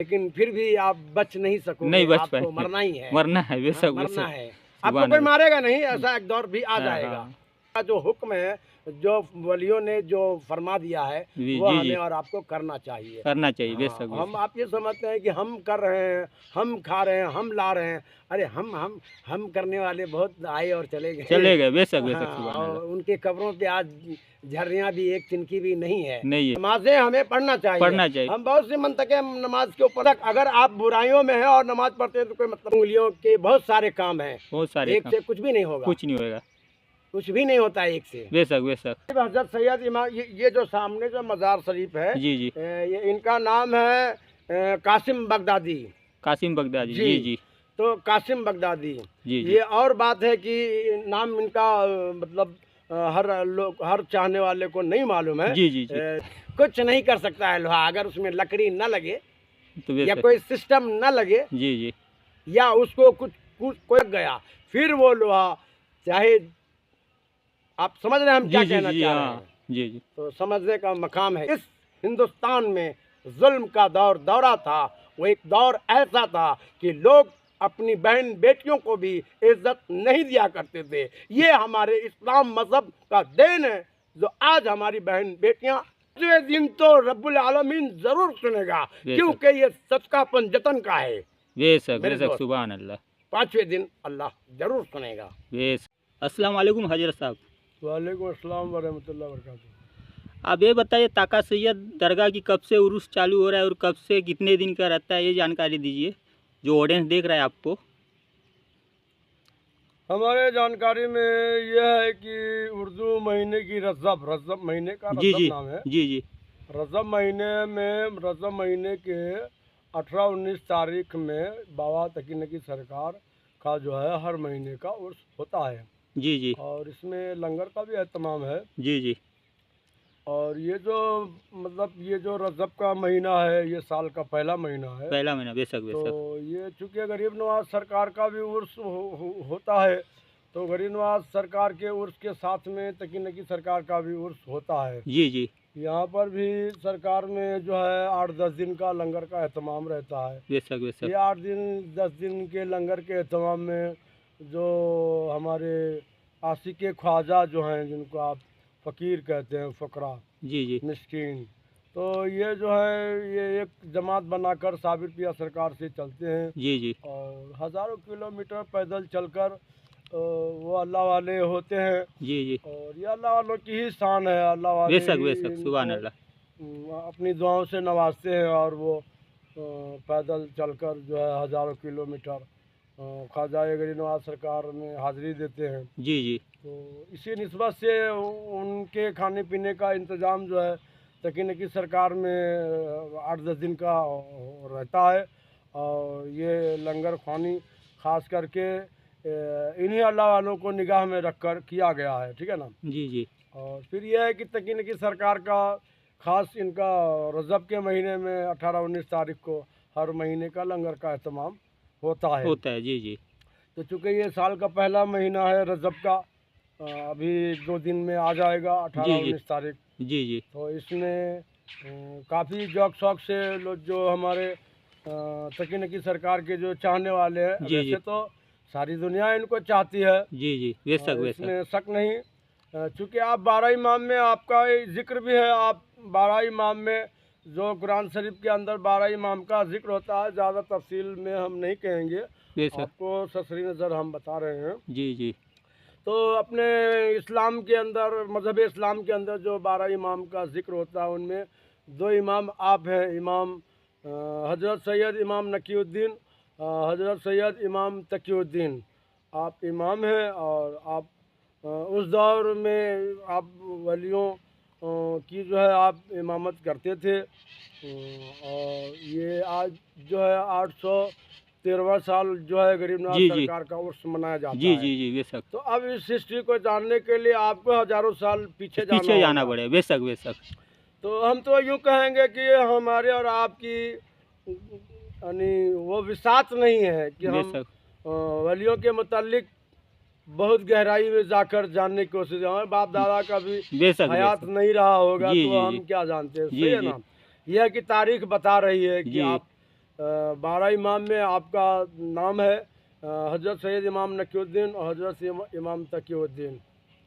लेकिन फिर भी आप बच नहीं सकोगे, नहीं बच आपको पाए, मरना ही है, मरना है बेशक मरना बेशक। है। आपको कोई मारेगा नहीं, ऐसा एक दौर भी आ हाँ, जाएगा। हाँ। का जो हुक्म है, जो वलियों ने जो फरमा दिया है, जी वो जी हमें जी और आपको करना चाहिए। करना चाहिए बेशक हाँ, हम बेशक। आप ये समझते हैं कि हम कर रहे हैं, हम खा रहे हैं, हम ला रहे हैं। अरे हम करने वाले बहुत आए और चले गए। चले गए बेशक बेशक, हाँ, सुभान और अल्लाह। उनके कब्रों पे आज झर्रियाँ भी एक तिनकी भी नहीं है। नहीं है, नमाजें हमें पढ़ना चाहिए। पढ़ना चाहिए। हम बहुत सी मंतकें नमाज के ऊपर, अगर आप बुराइयों में हैं और नमाज पढ़ते हैं तो कोई मतलब, उंगलियों के बहुत सारे काम हैं, बहुत सारे एक काम, से कुछ भी नहीं होगा, कुछ नहीं होएगा कुछ भी नहीं होता एक से। बेशक बेशक। हजरत सैयद इमाम, ये जो सामने जो मज़ार शरीफ है, जी जी ये इनका नाम है कासिम बगदादी कासिम बगदादी। जी। जी जी तो कासिम बगदादी, जी जी ये और बात है कि नाम इनका मतलब हर चाहने वाले को नहीं मालूम है। जी जी जी कुछ नहीं कर सकता है लोहा, अगर उसमें लकड़ी न लगे तो या बेशक। कोई सिस्टम न लगे जी जी या उसको कुछ कोई गया, फिर वो लोहा, चाहे आप समझ रहे हैं हम क्या जी जी कहना जी चाह रहे हाँ हैं। जी जी तो समझने का मकाम है। इस हिंदुस्तान में जुल्म का दौरा था, वो एक दौर ऐसा था कि लोग अपनी बहन बेटियों को भी इज्जत नहीं दिया करते थे। ये हमारे इस्लाम मजहब का देन है, जो आज हमारी बहन बेटियां, पांचवें दिन तो रब्बुल आलमीन जरूर सुनेगा, क्योंकि ये सच का पंजतन का है बेशक मेरे बेशक, दोस्त। सुभान अल्लाह। पांचवें दिन अल्लाह जरूर सुनेगा। बेशक। अस्सलाम वालेकुम हजरत साहब। वालेकुम अस्सलाम वरहमतुल्लाहि वबरकातुहू। आप ये बताइए, ताका सैयद दरगाह की कब से उर्स चालू हो रहा है और कब से कितने दिन का रहता है, ये जानकारी दीजिए, जो ऑडियंस देख रहा है आपको। हमारे जानकारी में यह है कि उर्दू महीने की रजब महीने का जी रजब जी नाम है। जी जी रजब महीने के 18-19 तारीख में बाबा तकी नकी सरकार का जो है हर महीने का उर्स होता है, जी जी और इसमें लंगर का भी एहतमाम है। जी जी और ये जो मतलब ये जो रजब का महीना है, ये साल का पहला महीना है। पहला महीना बेशक तो बेशक। ये चूँकि गरीब नवाज सरकार का भी उर्स होता है, तो गरीब नवाज सरकार के उर्स के साथ में तकी नकी सरकार का भी उर्स होता है। जी जी यहाँ पर भी सरकार में जो है 8-10 दिन का लंगर का एहतमाम रहता है। बेशक ये बेशक। 8-10 दिन के लंगर के एहतमाम में जो हमारे आशिक ख्वाजा जो हैं, जिनको आप फ़कीर कहते हैं, फ़करा जी जी मिस्कीन, तो ये जो है ये एक जमात बनाकर साबिर पिया सरकार से चलते हैं, जी जी और हज़ारों किलोमीटर पैदल चलकर वो अल्लाह वाले होते हैं। जी जी और ये अल्लाह वालों की ही शान है, अल्लाह वाले बेशक ही बेशक, सुभान इनको अल्लाह। अपनी दुआओं से नवाजते हैं, और वो पैदल चलकर जो है हज़ारों किलोमीटर ख्वाजा गरीब नवाज सरकार में हाज़िरी देते हैं। जी जी तो इसी निस्बत से उनके खाने पीने का इंतज़ाम जो है तकी नकी सरकार में 8-10 दिन का रहता है। और ये लंगर खानी ख़ास करके इन्हीं अल्लाह वालों को निगाह में रखकर किया गया है, ठीक है ना। जी जी और फिर यह है कि तकी नकी सरकार का ख़ास इनका रजब के महीने में 18-19 तारीख को हर महीने का लंगर का एहतमाम होता है। जी जी तो चूँकि ये साल का पहला महीना है रजब का, अभी 2 दिन में आ जाएगा जी जी 18-19 तारीख। जी जी तो इसमें काफ़ी शौक से लोग जो हमारे तकी नकी सरकार के जो चाहने वाले हैं, जी जी वैसे तो सारी दुनिया इनको चाहती है, जी जी बेशक बेशक। इसमें शक नहीं। चूँकि आप 12 इमाम में आपका जिक्र भी है, आप 12 इमाम में जो कुरान शरीफ के अंदर 12 इमाम का जिक्र होता है, ज़्यादा तफसील में हम नहीं कहेंगे, बेशक आपको ससरी नज़र हम बता रहे हैं। जी जी तो अपने इस्लाम के अंदर, मज़हब इस्लाम के अंदर जो 12 इमाम का जिक्र होता है, उनमें 2 इमाम आप हैं, इमाम हज़रत सैयद इमाम नकीउद्दीन, हज़रत सैयद इमाम तकीउद्दीन, आप इमाम हैं। और आप उस दौर में आप वलियों की जो है आप इमामत करते थे। और ये आज जो है 813वां साल जो है गरीब नवाज जी जी सरकार का उर्स मनाया जाता जी है। जी जी बेशक। तो अब इस हिस्ट्री को जानने के लिए आपको हज़ारों साल पीछे पीछे जाना होगा। पड़े, बेशक बेशक। तो हम तो यूँ कहेंगे कि हमारे और आपकी यानी वो विसात नहीं है कि हम बेशक वलियों के मुतालिक बहुत गहराई में जाकर जानने की कोशिश, हमारे बाप दादा का भी बेशक हयात बेशक। नहीं रहा होगा, जी तो जी हम जी क्या जानते हैं, जी सही है जी ना। यह है कि तारीख बता रही है कि जी आप 12 इमाम में आपका नाम है हज़रत सैयद इमाम नकीउद्दीन और हज़रत इमाम तकीउद्दीन।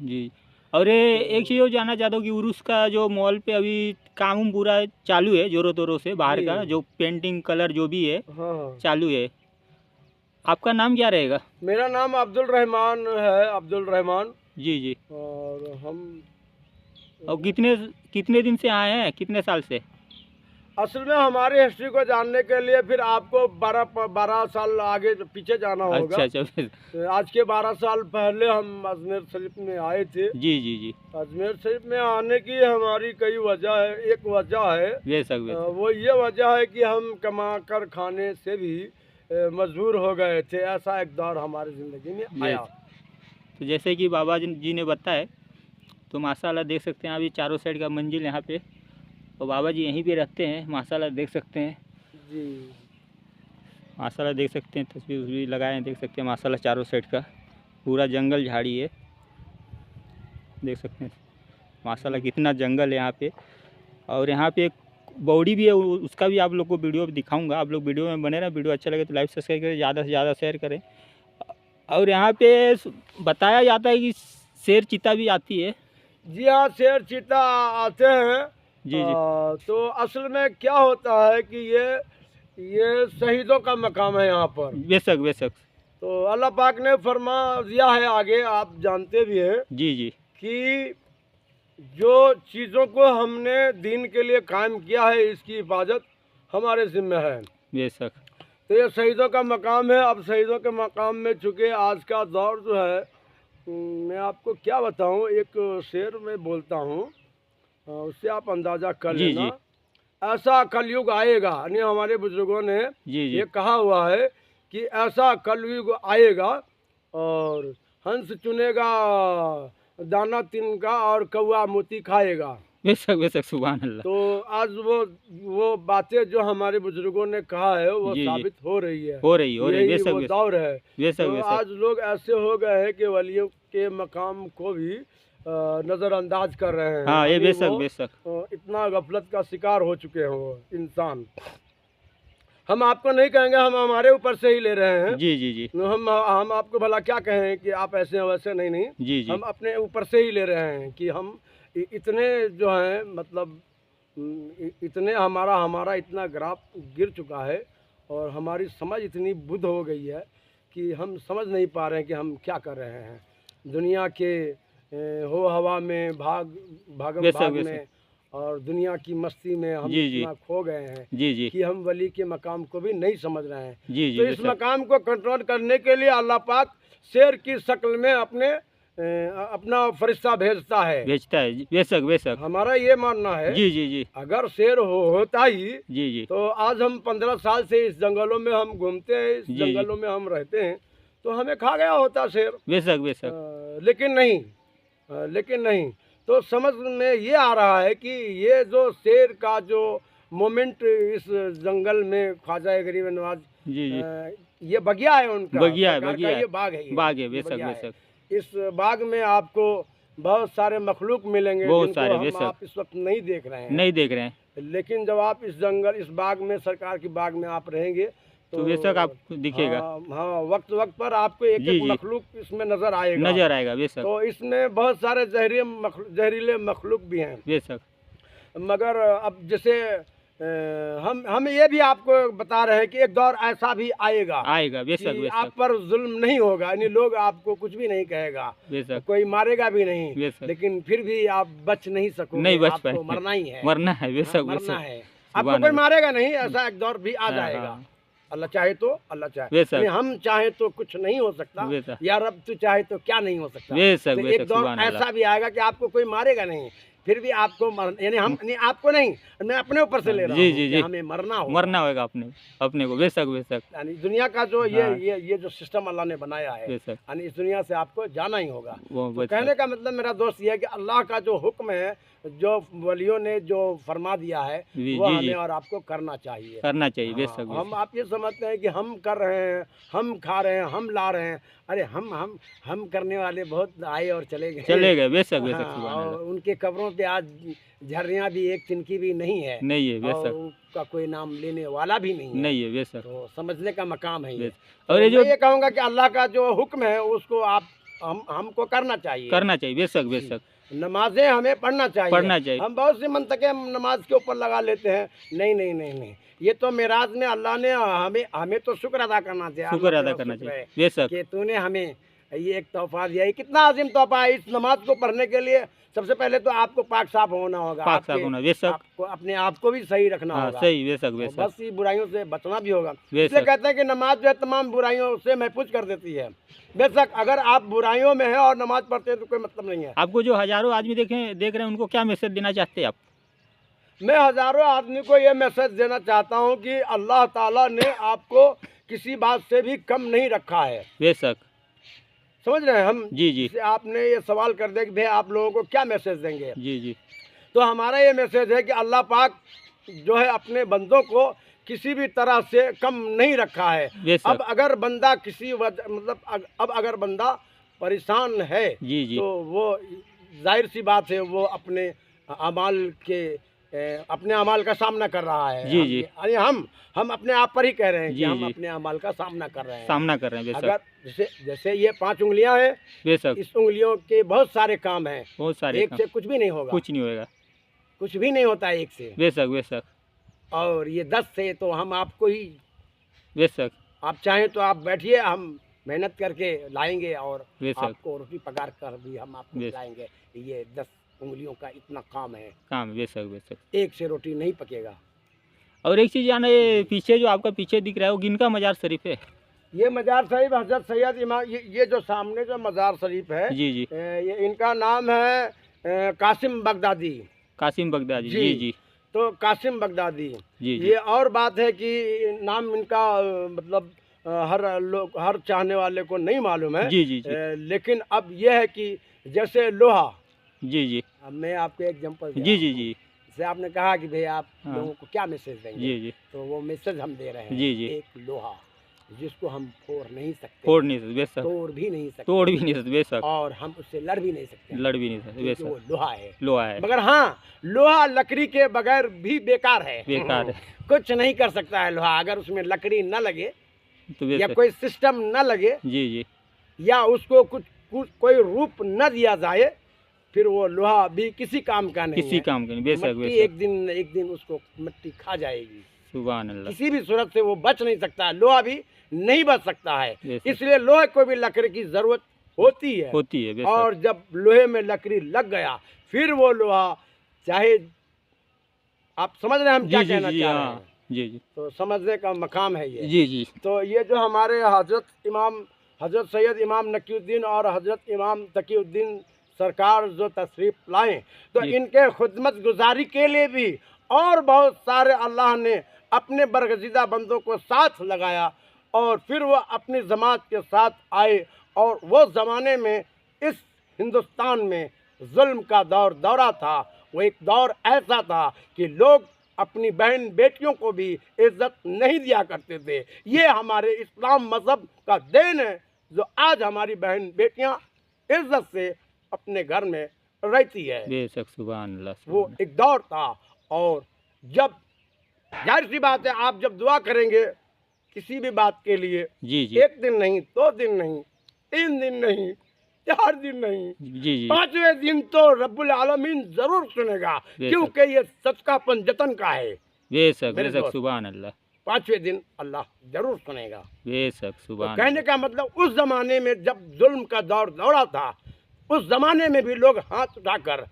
जी। और ये एक चीज़ और जानना चाहता हूँ कि उर्स का जो मॉल पे अभी काम उम पूरा चालू है ज़ोरों तोरों से, बाहर जी। का जो पेंटिंग कलर जो भी है हाँ हाँ, चालू है। आपका नाम क्या रहेगा? मेरा नाम अब्दुल रहमान है, अब्दुल रहमान। जी, जी। और हम और कितने कितने दिन से आए हैं? कितने साल से? असल में हमारी हिस्ट्री को जानने के लिए फिर आपको 12 साल आगे पीछे जाना होगा। अच्छा, फिर आज के 12 साल पहले हम अजमेर शरीफ में आए थे। जी, जी, जी। अजमेर शरीफ में आने की हमारी कई वजह है। एक वजह है बेशक, बेशक। वो ये वजह है कि हम कमा कर खाने से भी मजबूर हो गए थे। ऐसा एक दौर हमारी ज़िंदगी में आया। तो जैसे कि बाबा जी ने बताया, तो माशाल्लाह देख सकते हैं अभी चारों साइड का मंजिल यहाँ पे, और बाबा जी यहीं पे रहते हैं। माशाल्लाह देख सकते हैं, जी माशाल्लाह देख सकते हैं, तस्वीर वस्वीर लगाए हैं, देख सकते हैं माशाल्लाह चारों साइड का पूरा जंगल झाड़ी है, देख सकते हैं माशाल्लाह कितना जंगल है यहाँ पे। और यहाँ पे एक बॉडी भी है, उसका भी आप लोग को वीडियो दिखाऊंगा। आप लोग वीडियो में बने रहें, वीडियो अच्छा लगे तो लाइक सब्सक्राइब करें, ज़्यादा से ज़्यादा शेयर करें। और यहाँ पे बताया जाता है कि शेर चीता भी आती है। जी हाँ, शेर चीता आते हैं। जी, जी। तो असल में क्या होता है कि ये शहीदों का मकाम है यहाँ पर। बेशक, बेशक। तो अल्लाह पाक ने फरमा दिया है, आगे आप जानते भी हैं जी, जी। कि जो चीज़ों को हमने दीन के लिए कायम किया है, इसकी हिफाजत हमारे ज़िम्मे है। बेशक। तो ये शहीदों का मकाम है। अब शहीदों के मकाम में चूँकि आज का दौर जो है, मैं आपको क्या बताऊं, एक शेर में बोलता हूं, उससे आप अंदाज़ा कर जी, लेना। जी। ऐसा कलयुग आएगा, यानी हमारे बुजुर्गों ने जी, जी। ये कहा हुआ है कि ऐसा कलयुग आएगा और हंस चुनेगा दाना तिनका और कौआ मोती खाएगा। बेशक, बेशक। सुभान अल्लाह। तो आज वो बातें जो हमारे बुजुर्गों ने कहा है वो जी, जी। साबित हो रही है। हो रही, यही बेशक, वो बेशक। दौर है। बेशक, तो बेशक। आज लोग ऐसे हो गए हैं कि वलियों के मकाम को भी नज़रअंदाज कर रहे हैं। हाँ, ये यानी बेशक, वो, बेशक। इतना गफलत का शिकार हो चुके हैं वो इंसान। हम आपको नहीं कहेंगे, हम हमारे ऊपर से ही ले रहे हैं। जी, जी, जी। हम आपको भला क्या कहें कि आप ऐसे हैं वैसे, नहीं नहीं। जी, जी। हम अपने ऊपर से ही ले रहे हैं कि हम इतने जो हैं, मतलब इतने हमारा इतना ग्राफ गिर चुका है और हमारी समझ इतनी बुध हो गई है कि हम समझ नहीं पा रहे हैं कि हम क्या कर रहे हैं। दुनिया के हो हवा में भागम बेशक, भाग बेशक। में और दुनिया की मस्ती में हम जी, जी। इतना खो गए हैं जी, जी। कि हम वली के मकाम को भी नहीं समझ रहे हैं। जी, जी। तो इस बेशक। मकाम को कंट्रोल करने के लिए अल्लाह पाक शेर की शक्ल में अपना फरिश्ता भेजता है। भेजता है। बेशक, बेशक। हमारा ये मानना है, जी, जी, जी। अगर शेर होता ही जी, जी। तो आज हम 15 साल से इस जंगलों में हम घूमते हैं, इस जी, जी। जंगलों में हम रहते हैं, तो हमें खा गया होता शेर। बेशक, बेशक। लेकिन नहीं। तो समझ में ये आ रहा है कि ये जो शेर का जो मोमेंट इस जंगल में ख्वाजा गरीब नवाज, जी, जी। ये बगिया है उनका, बगिया है, सरकार का बगिया है। ये बाग है, बाग है। ये बेशक, बगिया है। बेशक। इस बाग में आपको बहुत सारे मखलूक मिलेंगे बहुत जिनको सारे, हम बेशक। आप इस वक्त नहीं देख रहे हैं। नहीं देख रहे हैं, लेकिन जब आप इस बाग में, सरकार की बाग में आप रहेंगे तो बेशक आपको दिखेगा। हाँ, वक्त पर आपको एक जी, एक जी। मखलूक इसमें नजर आएगा। नजर आएगा। बेशक, तो इसमें बहुत सारे जहरीले मखलूक भी हैं। बेशक। मगर अब जैसे हम ये भी आपको बता रहे हैं कि एक दौर ऐसा भी आएगा आएगा। बेशक, कि आप बेशक। पर जुल्म नहीं होगा, यानी लोग आपको कुछ भी नहीं कहेगा, बेशक, कोई मारेगा भी नहीं, बेशक। लेकिन फिर भी आप बच नहीं सकोगे, नहीं बच आपको पाएंगे। मरना ही है। मरना है। बेशक, हाँ, मरना बेशक। है। आपको सुभान कोई अल्लाह। मारेगा नहीं, ऐसा एक दौर भी आ हाँ, जाएगा। हाँ। अल्लाह चाहे तो, अल्लाह चाहे, बेशक। यानी हम चाहे तो कुछ नहीं हो सकता, बेशक। या रब तू चाहे तो क्या नहीं हो सकता। बेशक, तो बेशक। एक दौर सुभान अल्लाह। ऐसा भी आएगा कि आपको कोई मारेगा नहीं, फिर भी आपको यानी नहीं, आपको नहीं, मैं अपने ऊपर से ले रहा जी, हूँ जी, कि जी। हमें मरना हो। मरना होगा अपने को। बेशक, बेशक। यानी दुनिया का जो हाँ। ये जो सिस्टम अल्लाह ने बनाया है, बेशक। यानी इस दुनिया से आपको जाना ही होगा। वो तो बेशक। कहने का मतलब मेरा दोस्त ये है कि अल्लाह का जो हुक्म है जो वलियों ने जो फरमा दिया है जी वो जी हमें जी और आपको करना चाहिए। करना चाहिए हाँ, बेशक हम बेशक। आप ये समझते हैं कि हम कर रहे हैं, हम खा रहे हैं, हम ला रहे हैं। अरे हम करने वाले बहुत आए और चले गए। चले गए बेशक बेशक हाँ, सुभान और अल्लाह। उनके कब्रों पे आज झर्रियाँ भी एक तिनकी भी नहीं है नहीं है और बेशक। उसका कोई नाम लेने वाला भी नहीं है। नहीं है बेशक तो समझने का मकाम है ये। बेशक। और तो ये जो मैं ये कहूँगा कि अल्लाह का जो हुक्म है उसको आप हमको करना चाहिए। करना चाहिए बेशक जी, बेशक। नमाज़ें हमें पढ़ना चाहिए। पढ़ना चाहिए। हम बहुत सी मंतकें नमाज के ऊपर लगा लेते हैं। नहीं, नहीं, नहीं, नहीं। ये तो मेराज में अल्लाह ने हमें तो शुक्र अदा करना चाहिए। शुक्र अल्लाह अदा तेरा करना शुक्र चाहिए है बेशक। कि तूने हमें ये एक तोहफ़ा दिया। ये कितना अज़ीम तोहफ़ा है। इस नमाज को पढ़ने के लिए सबसे पहले तो आपको पाक साफ होना होगा। पाक साफ होना बेशक। आपको अपने आप को भी सही रखना हाँ होगा। सही बेशक और बेशक बहुत सी बुराइयों से बचना भी होगा। इसलिए बेशक। कहते हैं कि नमाज जो है तमाम बुराइयों से महफूज कर देती है। बेशक अगर आप बुराइयों में हैं और नमाज पढ़ते हैं तो कोई मतलब नहीं है। आपको जो हज़ारों आदमी देख रहे हैं उनको क्या मैसेज देना चाहते हैं आप? मैं हज़ारों आदमी को ये मैसेज देना चाहता हूँ कि अल्लाह ताला ने आपको किसी बात से भी कम नहीं रखा है। बेशक। समझ रहे हैं हम? जी जी जैसे आपने ये सवाल कर दिया कि भाई आप लोगों को क्या मैसेज देंगे, जी जी तो हमारा ये मैसेज है कि अल्लाह पाक जो है अपने बंदों को किसी भी तरह से कम नहीं रखा है। बेशक। अब अगर बंदा किसी मतलब अब अगर बंदा परेशान है जी जी तो वो जाहिर सी बात है वो अपने अमाल के अपने अमाल का सामना कर रहा है। जी जी अरे हम अपने आप पर ही कह रहे हैं कि जी हम जी अपने अमाल का सामना कर रहे हैं। सामना कर रहे हैं बेशक अगर जैसे ये 5 उंगलियां हैं, बेशक। इस उंगलियों के बहुत सारे काम हैं। बहुत सारे एक काम। से कुछ भी नहीं होगा। कुछ नहीं होएगा कुछ भी नहीं होता है एक से। बेशक बेशक और ये 10 से तो हम आपको ही, बेशक आप चाहें तो आप बैठिए, हम मेहनत करके लाएंगे और बेशक आपको रोटी पकाकर कर भी हम आपको बेशक। खिलाएंगे। ये 10 उंगलियों का इतना काम है, काम बेशक बेशक। एक से रोटी नहीं पकेगा। और एक चीज़ जाना, ये पीछे जो आपका पीछे दिख रहा है वो किनका मजार शरीफ है? ये मजार शरीफ हजरत सैयद इमाम, ये जो सामने जो मजार शरीफ है, जी जी ये इनका नाम है कासिम बगदादी। कासिम बगदादी। जी। जी जी तो कासिम बगदादी, जी जी ये और बात है कि नाम इनका मतलब हर चाहने वाले को नहीं मालूम है। जी जी जी लेकिन अब यह है कि जैसे लोहा, जी जी अब मैं आपको एग्जांपल दे जी रहा जी हूँ। जी जैसे आपने कहा कि भाई आप हाँ। लोगों को क्या मैसेज देंगे, जी जी तो वो मैसेज हम दे रहे हैं। जी जी एक लोहा जिसको हम फोड़ नहीं सकते, फोड़ नहीं सकते बेशक। तोड़ भी नहीं सकते, तोड़ भी नहीं सकते बेशक। और हम उससे लड़ भी नहीं सकते, लड़ भी नहीं सकते क्योंकि बेशक। वो लोहा है। लोहा है मगर हाँ, लोहा लकड़ी के बगैर भी बेकार है। बेकार है कुछ नहीं कर सकता है लोहा, अगर उसमें लकड़ी न लगे तो या बेशक। कोई सिस्टम न लगे जी जी या उसको कुछ कोई रूप न दिया जाए, फिर वो लोहा भी किसी काम का नहीं किसी है। काम का नहीं बेशक मिट्टी बेशक। एक दिन उसको मिट्टी खा जाएगी। सुभान अल्लाह किसी भी सूरत से वो बच नहीं सकता है, लोहा भी नहीं बच सकता है। बेशक। इसलिए लोहे को भी लकड़ी की जरूरत होती है। होती है बेशक। और जब लोहे में लकड़ी लग गया, फिर वो लोहा, चाहे आप समझ रहे हैं हम जी क्या जी कहना जी चाह रहे हाँ हैं, जी जी तो समझने का मकाम है ये। जी जी तो ये जो हमारे हजरत सैयद इमाम नकीउद्दीन और हजरत इमाम तकीउद्दीन सरकार जो तशरीफ़ लाएं, तो जी। इनके खुदमत गुजारी के लिए भी और बहुत सारे अल्लाह ने अपने बरगज़ीदा बंदों को साथ लगाया और फिर वो अपनी जमात के साथ आए। और वो ज़माने में इस हिंदुस्तान में जुल्म का दौरा था। वो एक दौर ऐसा था कि लोग अपनी बहन बेटियों को भी इज्जत नहीं दिया करते थे। ये हमारे इस्लाम मज़हब का देन है जो आज हमारी बहन बेटियां इज्जत से अपने घर में रहती है। बेशक सुभान अल्लाह। वो सुभान एक दौर था। और जब जाहिर सी बात है, आप जब दुआ करेंगे किसी भी बात के लिए, जी जी एक दिन नहीं, 2 दिन नहीं, 3 दिन नहीं, 4 दिन नहीं, जी जी 5वें दिन तो रब्बुल आलमीन जरूर सुनेगा, बेशक। क्योंकि ये सच का पंजतन का है। बेशक मेरे बेशक दोस्त, सुभान अल्लाह। 5वें दिन अल्लाह जरूर सुनेगा। बेशक तो सुभान कहने का मतलब उस जमाने में जब जुल्म का दौरा था, उस जमाने में भी लोग हाथ उठाकर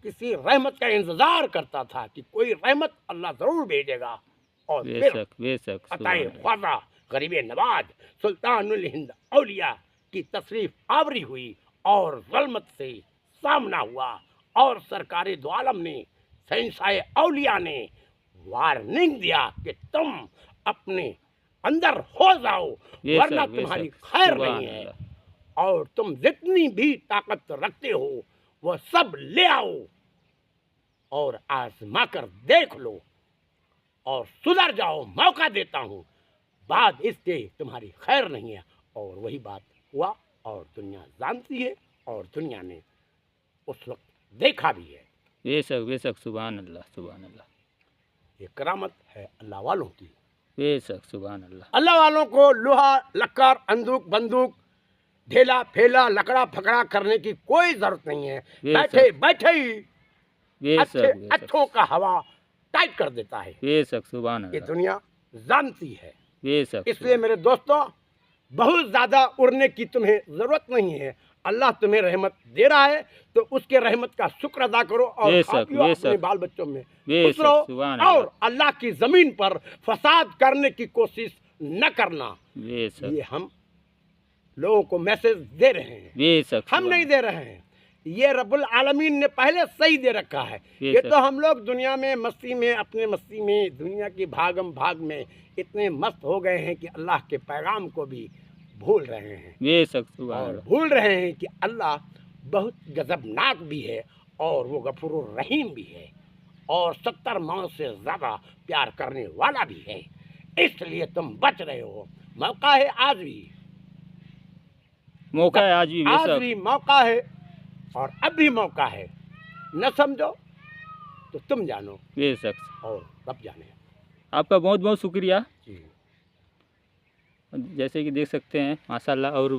किसी रहमत का इंतजार करता था कि कोई रहमत अल्लाह जरूर भेजेगा। और फिर बेशक बेशक अताए सुभान अल्लाह। ख्वाजा गरीब नवाज सुल्तानुल हिंद औलिया की तशरीफ आवरी हुई और ज़ुल्मत से सामना हुआ। और सरकारी दो आलम ने, शहंशाह औलिया ने वार्निंग दिया कि तुम अपने अंदर हो जाओ, बेशक, वरना बेशक, तुम्हारी खैर सुभान नहीं है। अल्लाह। और तुम जितनी भी ताकत रखते हो वो सब ले आओ, और आजमा कर देख लो और सुधर जाओ, मौका देता हूँ, बाद इसके तुम्हारी खैर नहीं है। और वही बात हुआ और दुनिया जानती है और दुनिया ने उस वक्त देखा भी है। बेशक सुभान अल्लाह सुभान अल्लाह। ये करामत है अल्लाह वालों की। बेशक सुभान अल्लाह। अल्लाह वालों को लोहा लक्कर अंदूक बंदूक ढेला फेला लकड़ा फकड़ा करने की कोई जरूरत नहीं है। बैठे बैठे ही अच्छे अच्छों का हवा टाइट कर देता है। बेशक सुभान ये अल्लाह। दुनिया जानती है। बेशक इसलिए मेरे दोस्तों, बहुत ज्यादा उड़ने की तुम्हें जरूरत नहीं है। अल्लाह तुम्हें रहमत दे रहा है तो उसके रहमत का शुक्र अदा करो और खा पियो, अपने बाल बच्चों में खुश रहो और अल्लाह की जमीन पर फसाद करने की कोशिश न करना। ये हम लोगों को मैसेज दे रहे हैं, हम नहीं दे रहे हैं। ये रब्बुल आलमीन ने पहले सही दे रखा है। ये तो हम लोग दुनिया में मस्ती में, अपने मस्ती में, दुनिया की भागम भाग में इतने मस्त हो गए हैं कि अल्लाह के पैगाम को भी भूल रहे हैं। और भूल रहे हैं कि अल्लाह बहुत गजबनाक भी है और वो गफूरुर रहीम भी है और 70 मौत से ज़्यादा प्यार करने वाला भी है। इसलिए तुम बच रहे हो। मौका है आज भी, मौका है आज भी मौका है और अब भी मौका है। न समझो तो तुम जानो बेशक और रब जाने। आपका बहुत बहुत शुक्रिया। जी जैसे कि देख सकते हैं माशाल्लाह। और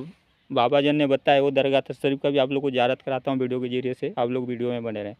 बाबा जन ने बताया वो दरगाह शरीफ का भी आप लोग को ज़ियारत कराता हूँ वीडियो के जरिए से। आप लोग वीडियो में बने रहें।